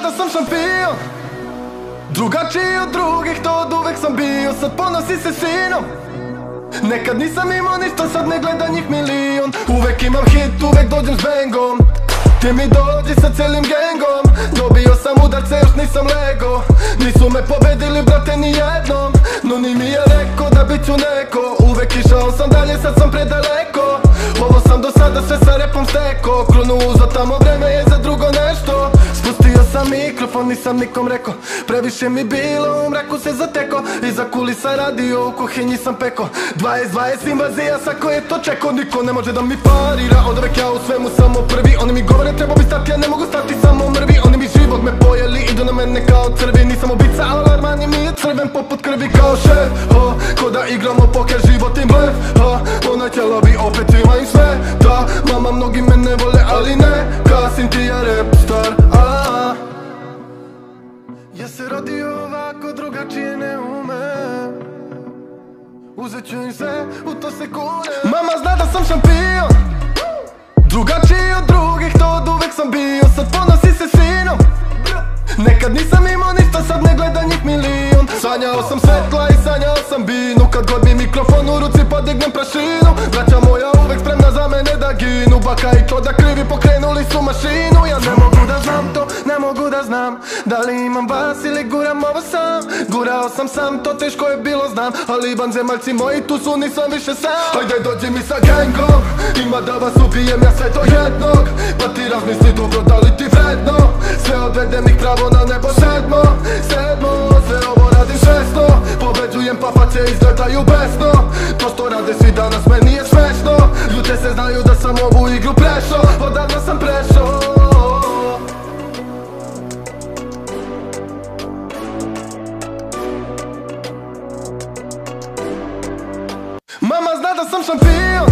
da sam šampion, drugačiji od drugih, to od uvek sam bio. Sad ponosi se sinom, nekad nisam imao ništa, sad ne gleda njih milion. Uvek imam hit, uvek dođem s bangom, ti mi dođi sa celim gengom. Dobio sam udarce, još nisam lego, nisu me pobedili brate ni jednom. No ni mi je rekao da bit ću neko, uvek išao sam dalje, sad sam predaleko. Ovo sam do sada sve sa repom steko, krunu uzo, tamo vreme je za drugo nešto. Spustio sam mikrofon, nisam nikom rekao, previše mi bilo, u mraku se zateko. Iza kulisa radio, u kuhinji sam peko, 20 invazija, sako je to čeko. Niko ne može da mi parira, od uvek ja u svemu samo prvi. Oni mi govore treba bi stati, ja ne mogu stati, samo mrvi. Oni mi život me pojeli, idu na mene kao crvi. Nisam ubica, alarmani mi je crven poput krvi kao šef. Ko da igramo poker, život im blef. Ona htjela bi opet ima im sve. Da, mama mnogi me ne vole, ali ne, Kasim ti je rap star. Ja se rodio ovako, drugačije ne ume, uzet ću im sve, u to se kune. Mama zna da sam šampion, drugačiji od drugih, to od uvek sam bio. Sad ponosi se sinom, nekad nisam imao ništa, sad ne gleda njih milion. Sanjao sam svetla i sanjao sam binu, kad god mi mikrofon u ruci podignem prašinu. Braća moja uvek spremna za mene da ginu, baka i čoda krivi pokrenuli su mašinu. Ja ne mogu da znam to, ne mogu da znam, da li imam vas ili guram ovo sam. Gurao sam, to teško je bilo znam, ali vanzemaljci moji tu su, nisam više sam. Hajde dođi mi sa gengom, ima da vas ubijem ja sve do jednog. Pa ti razmisli dobro da li ti vredno, sve odvedem ih pravo na nebo. Sedmo, sve ovo radim šesno, pobeđujem pa face izgledaju besno. To što rade svi danas meni je smešno, ljute se znaju da sam ovu igru prešao, odavno sam prešao. Mama zna da sam šampion,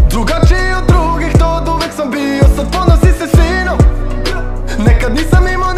drugačiji od drugih, to od uvek sam bio. Sad ponosi se sinom, nekad nisam imao